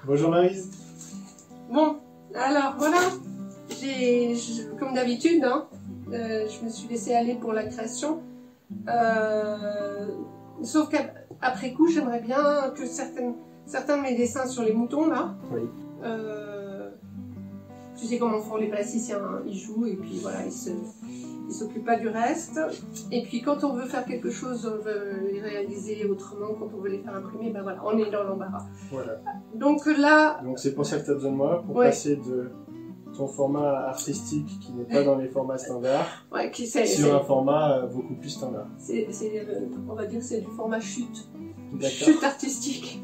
Bonjour Maryse. Bon, alors voilà, comme d'habitude, hein, je me suis laissée aller pour la création. Sauf qu'après coup, j'aimerais bien que certains de mes dessins sur les moutons, là, Oui. Tu sais comment font les plasticiens, hein, ils jouent et puis voilà, ils s'occupent pas du reste. Et puis quand on veut faire quelque chose, on veut les réaliser autrement, quand on veut les faire imprimer, ben voilà, on est dans l'embarras. Voilà. Donc là... Donc c'est pour ça que tu as besoin de moi, pour ouais. passer de ton format artistique qui n'est pas dans les formats standards, ouais, sur un format beaucoup plus standard. On va dire que c'est du format chute. D'accord. Chute artistique.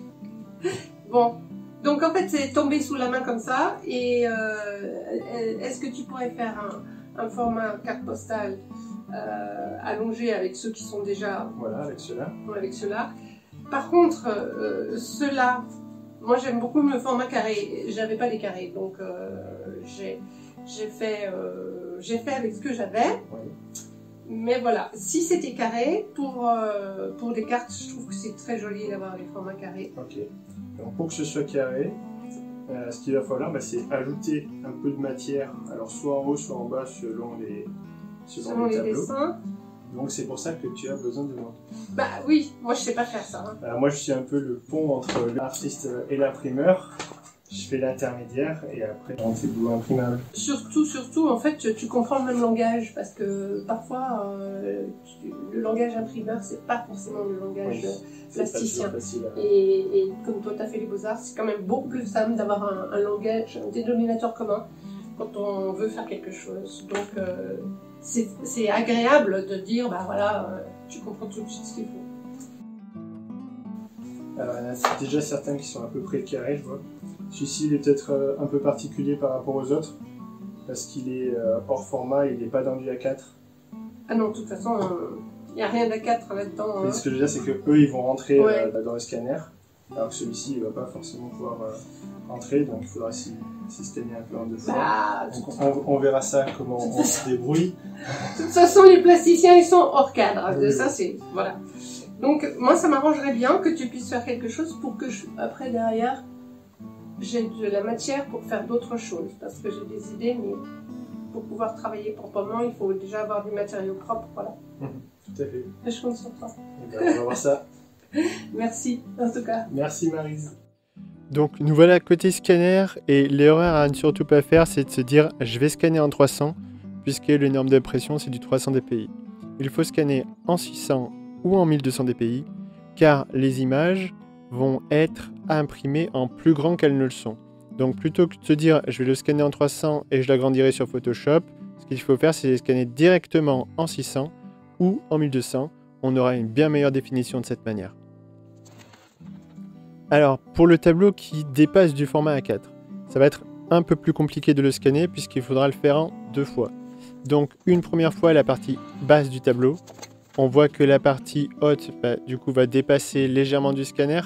Bon. Donc en fait c'est tombé sous la main comme ça et est-ce que tu pourrais faire un format carte postale allongé avec ceux qui sont déjà... Voilà, avec ceux-là. Avec ceux-là. Par contre, ceux-là, moi j'aime beaucoup le format carré, j'avais pas les carrés donc j'ai fait avec ce que j'avais. Oui. Mais voilà, si c'était carré, pour des cartes, je trouve que c'est très joli d'avoir les formats carrés. Ok. Donc pour que ce soit carré, ce qu'il va falloir, c'est ajouter un peu de matière, alors soit en haut, soit en bas, selon les tableaux. Dessins. Donc c'est pour ça que tu as besoin de moi. Bah oui, moi je sais pas faire ça. Hein. Alors moi je suis un peu le pont entre l'artiste et l'imprimeur. Je fais l'intermédiaire et après on fait le boulot imprimable. Surtout, en fait, tu comprends le même langage parce que parfois le langage imprimeur c'est pas forcément le langage plasticien. Et comme toi tu as fait les beaux-arts, c'est quand même beaucoup plus simple d'avoir un langage, un dénominateur commun quand on veut faire quelque chose. Donc c'est agréable de dire, bah voilà, tu comprends tout de suite ce qu'il faut. Alors il y en a déjà certains qui sont à peu près carrés, je vois. Celui-ci il est peut-être un peu particulier par rapport aux autres, parce qu'il est hors format, il n'est pas dans du A4. Ah non, de toute façon, il n'y a rien d'A4 là-dedans. Hein. Ce que je veux dire, c'est qu'eux, ils vont rentrer dans le scanner, alors que celui-ci, il ne va pas forcément pouvoir rentrer, donc il faudra s'y scanner un peu en deux fois. Bah, donc on verra ça, comment on se débrouille. De toute façon, les plasticiens, ils sont hors cadre. Oui, ça, c'est... Voilà. Donc, moi, ça m'arrangerait bien que tu puisses faire quelque chose pour que, après, derrière, j'ai de la matière pour faire d'autres choses. Parce que j'ai des idées, mais pour pouvoir travailler proprement, il faut déjà avoir du matériau propre. Voilà. Tout à fait. Et je compte sur toi. Et ben, on va voir ça. Merci, en tout cas. Merci, Maryse. Donc, nous voilà côté scanner. Et l'erreur à ne surtout pas faire, c'est de se dire je vais scanner en 300, puisque les normes d'impression, c'est du 300 dpi. Il faut scanner en 600 ou en 1200 dpi, car les images vont être imprimées en plus grand qu'elles ne le sont. Donc plutôt que de se dire je vais le scanner en 300 et je l'agrandirai sur Photoshop, ce qu'il faut faire c'est scanner directement en 600 ou en 1200. On aura une bien meilleure définition de cette manière. Alors pour le tableau qui dépasse du format A4, ça va être un peu plus compliqué de le scanner puisqu'il faudra le faire en deux fois. Donc une première fois la partie basse du tableau. On voit que la partie haute du coup va dépasser légèrement du scanner.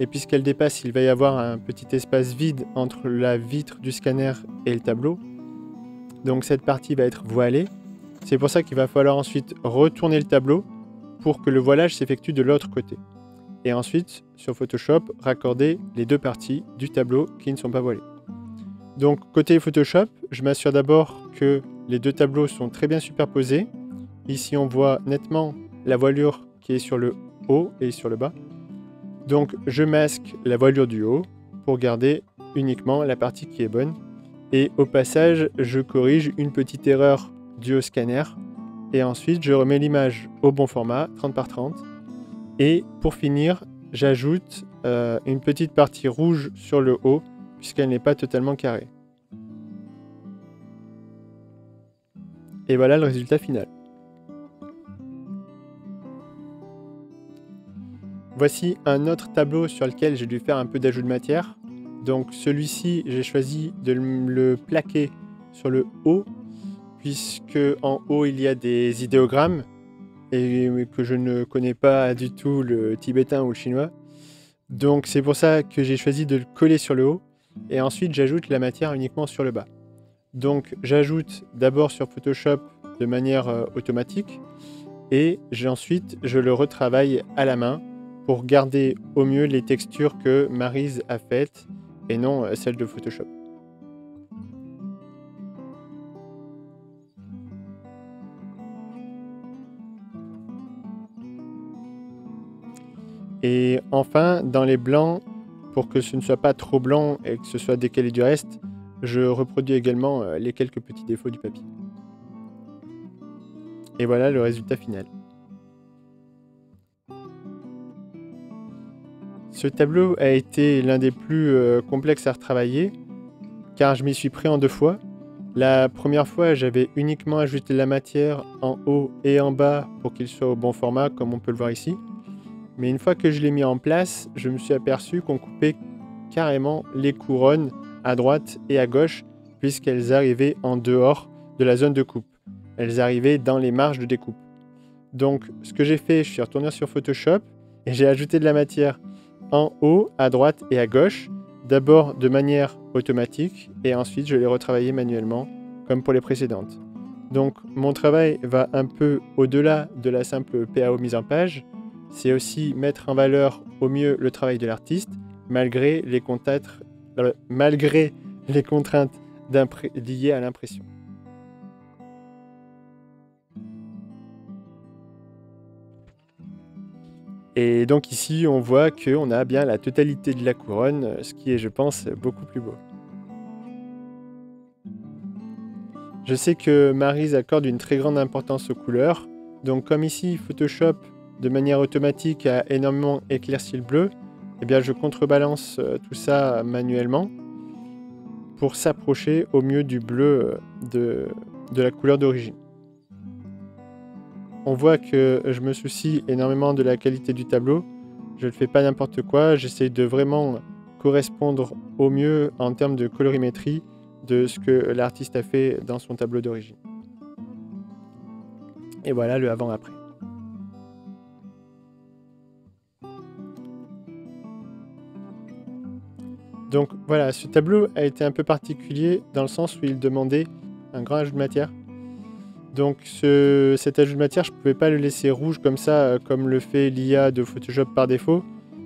Et puisqu'elle dépasse, il va y avoir un petit espace vide entre la vitre du scanner et le tableau. Donc cette partie va être voilée. C'est pour ça qu'il va falloir ensuite retourner le tableau pour que le voilage s'effectue de l'autre côté. Et ensuite, sur Photoshop, raccorder les deux parties du tableau qui ne sont pas voilées. Donc côté Photoshop, je m'assure d'abord que les deux tableaux sont très bien superposés. Ici, on voit nettement la voilure qui est sur le haut et sur le bas. Donc, je masque la voilure du haut pour garder uniquement la partie qui est bonne. Et au passage, je corrige une petite erreur due au scanner. Et ensuite, je remets l'image au bon format, 30 par 30. Et pour finir, j'ajoute une petite partie rouge sur le haut, puisqu'elle n'est pas totalement carrée. Et voilà le résultat final. Voici un autre tableau sur lequel j'ai dû faire un peu d'ajout de matière. Donc celui-ci, j'ai choisi de le plaquer sur le haut, puisque en haut il y a des idéogrammes et que je ne connais pas du tout le tibétain ou le chinois. Donc c'est pour ça que j'ai choisi de le coller sur le haut et ensuite j'ajoute la matière uniquement sur le bas. Donc j'ajoute d'abord sur Photoshop de manière automatique et ensuite je le retravaille à la main pour garder au mieux les textures que Maryse a faites et non celle de Photoshop. Et enfin, dans les blancs, pour que ce ne soit pas trop blanc et que ce soit décalé du reste, je reproduis également les quelques petits défauts du papier. Et voilà le résultat final. Ce tableau a été l'un des plus complexes à retravailler, car je m'y suis pris en 2 fois. La première fois, j'avais uniquement ajouté la matière en haut et en bas pour qu'il soit au bon format, comme on peut le voir ici. Mais une fois que je l'ai mis en place, je me suis aperçu qu'on coupait carrément les couronnes à droite et à gauche, puisqu'elles arrivaient en dehors de la zone de coupe. Elles arrivaient dans les marges de découpe. Donc, ce que j'ai fait, je suis retourné sur Photoshop et j'ai ajouté de la matière en haut, à droite et à gauche, d'abord de manière automatique et ensuite je l'ai retravaillé manuellement, comme pour les précédentes. Donc, mon travail va un peu au-delà de la simple PAO mise en page. C'est aussi mettre en valeur au mieux le travail de l'artiste, malgré les contraintes liées à l'impression. Et donc ici, on voit qu'on a bien la totalité de la couronne, ce qui est, je pense, beaucoup plus beau. Je sais que Maryse accorde une très grande importance aux couleurs, donc comme ici, Photoshop de manière automatique a énormément éclairci le bleu, eh bien je contrebalance tout ça manuellement pour s'approcher au mieux du bleu de la couleur d'origine. On voit que je me soucie énormément de la qualité du tableau. Je ne fais pas n'importe quoi, j'essaie de vraiment correspondre au mieux en termes de colorimétrie de ce que l'artiste a fait dans son tableau d'origine. Et voilà le avant-après. Donc voilà, ce tableau a été un peu particulier dans le sens où il demandait un grand ajout de matière. Donc cet ajout de matière, je ne pouvais pas le laisser rouge comme ça, comme le fait l'IA de Photoshop par défaut.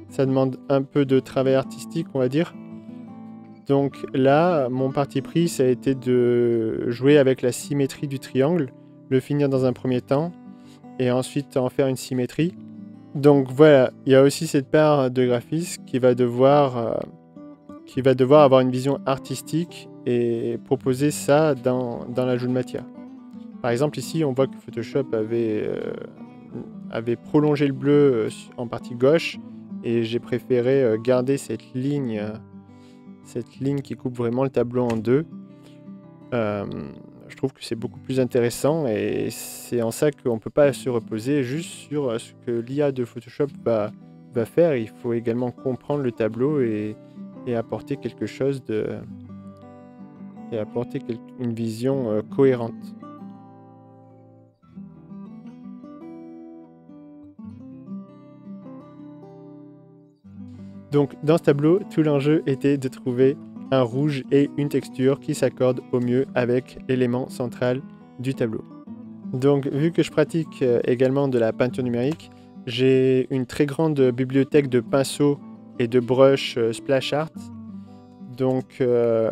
Ça demande un peu de travail artistique, on va dire. Donc là, mon parti pris, ça a été de jouer avec la symétrie du triangle, le finir dans un premier temps, et ensuite en faire une symétrie. Donc voilà, il y a aussi cette part de graphiste qui va devoir avoir une vision artistique et proposer ça dans l'ajout de matière. Par exemple, ici, on voit que Photoshop avait prolongé le bleu en partie gauche et j'ai préféré garder cette ligne qui coupe vraiment le tableau en deux. Je trouve que c'est beaucoup plus intéressant et c'est en ça qu'on ne peut pas se reposer juste sur ce que l'IA de Photoshop va faire. Il faut également comprendre le tableau et apporter quelque chose une vision cohérente. Donc dans ce tableau, tout l'enjeu était de trouver un rouge et une texture qui s'accordent au mieux avec l'élément central du tableau. Donc vu que je pratique également de la peinture numérique, j'ai une très grande bibliothèque de pinceaux et de brushes splash art. Donc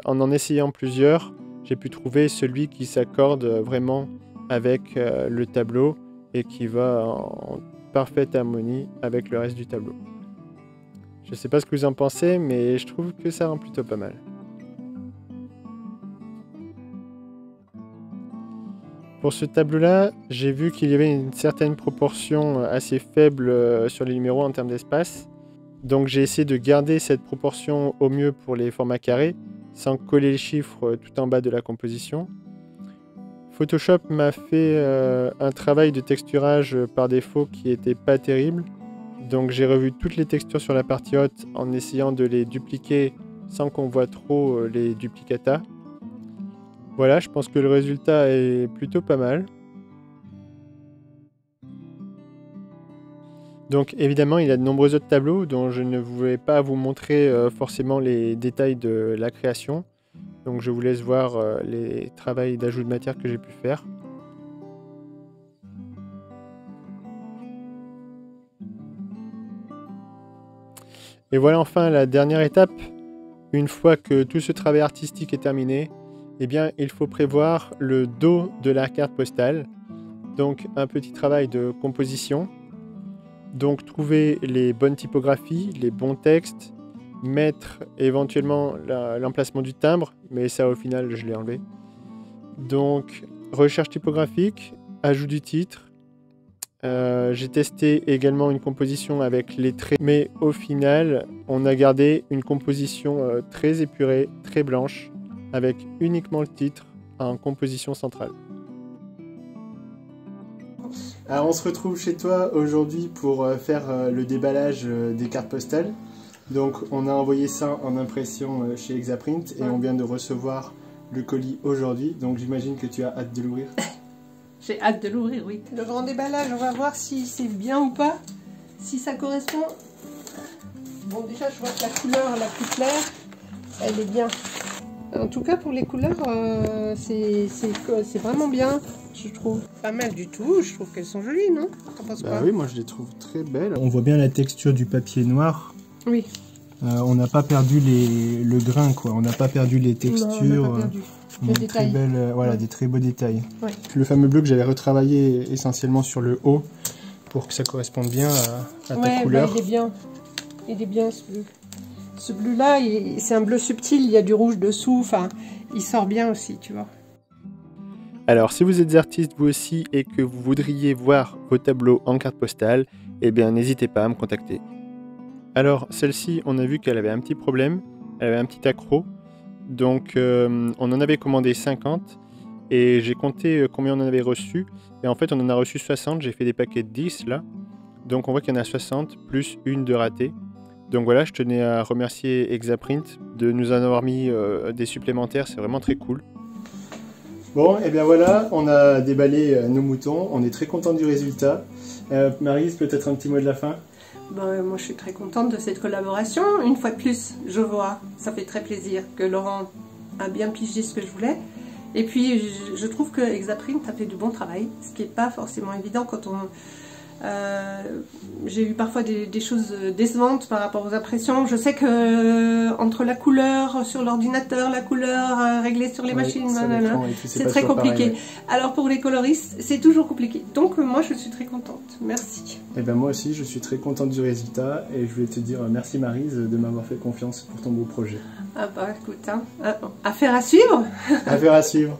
en essayant plusieurs, j'ai pu trouver celui qui s'accorde vraiment avec le tableau et qui va en parfaite harmonie avec le reste du tableau. Je ne sais pas ce que vous en pensez, mais je trouve que ça rend plutôt pas mal. Pour ce tableau-là, j'ai vu qu'il y avait une certaine proportion assez faible sur les numéros en termes d'espace. Donc j'ai essayé de garder cette proportion au mieux pour les formats carrés, sans coller les chiffres tout en bas de la composition. Photoshop m'a fait un travail de texturage par défaut qui n'était pas terrible. Donc j'ai revu toutes les textures sur la partie haute en essayant de les dupliquer sans qu'on voit trop les duplicata. Voilà, je pense que le résultat est plutôt pas mal. Donc évidemment, il y a de nombreux autres tableaux dont je ne voulais pas vous montrer forcément les détails de la création. Donc je vous laisse voir les travaux d'ajout de matière que j'ai pu faire. Et voilà enfin la dernière étape. une fois que tout ce travail artistique est terminé, eh bien, il faut prévoir le dos de la carte postale. Donc, un petit travail de composition. Donc, trouver les bonnes typographies, les bons textes, mettre éventuellement l'emplacement du timbre, mais ça, au final, je l'ai enlevé. Donc, recherche typographique, ajout du titre. J'ai testé également une composition avec les traits, mais au final, on a gardé une composition très épurée, très blanche, avec uniquement le titre en composition centrale. Alors on se retrouve chez toi aujourd'hui pour faire le déballage des cartes postales. Donc on a envoyé ça en impression chez Exaprint et on vient de recevoir le colis aujourd'hui. Donc j'imagine que tu as hâte de l'ouvrir. J'ai hâte de l'ouvrir, oui. Le grand déballage, on va voir si c'est bien ou pas, si ça correspond. Bon, déjà je vois que la couleur la plus claire, elle est bien. En tout cas pour les couleurs, c'est vraiment bien, je trouve. Pas mal du tout, je trouve qu'elles sont jolies, non? T'en penses quoi? Oui, moi je les trouve très belles. On voit bien la texture du papier noir. Oui. On n'a pas perdu le grain, quoi. On n'a pas perdu les textures. Non, on n'a pas perdu. Les détails. Voilà, des très beaux détails. Ouais. Le fameux bleu que j'avais retravaillé essentiellement sur le haut pour que ça corresponde bien à ta couleur. Bah, il est bien. Il est bien ce bleu. Ce bleu-là, c'est un bleu subtil, il y a du rouge dessous, enfin, il sort bien aussi, tu vois. Alors, si vous êtes artiste vous aussi et que vous voudriez voir vos tableaux en carte postale, eh bien, n'hésitez pas à me contacter. Alors, celle-ci, on a vu qu'elle avait un petit problème, elle avait un petit accroc, donc on en avait commandé 50 et j'ai compté combien on en avait reçu, et en fait, on en a reçu 60, j'ai fait des paquets de 10 là, donc on voit qu'il y en a 60 plus une de ratée. Donc voilà, je tenais à remercier Exaprint de nous en avoir mis des supplémentaires, c'est vraiment très cool. Bon, et bien voilà, on a déballé nos moutons, on est très content du résultat. Maryse, peut-être un petit mot de la fin? Ben, moi je suis très contente de cette collaboration. Une fois de plus, je vois, ça fait très plaisir que Laurent a bien pigé ce que je voulais. Et puis je trouve que Exaprint a fait du bon travail, ce qui n'est pas forcément évident quand on... j'ai eu parfois des choses décevantes par rapport aux impressions. Je sais que entre la couleur sur l'ordinateur, la couleur réglée sur les machines, c'est très compliqué. Pareil, Alors pour les coloristes, c'est toujours compliqué. Donc moi je suis très contente. Merci. Et ben moi aussi je suis très contente du résultat et je voulais te dire merci Maryse de m'avoir fait confiance pour ton beau projet. Ah bah écoute, hein, affaire à suivre. Affaire à suivre.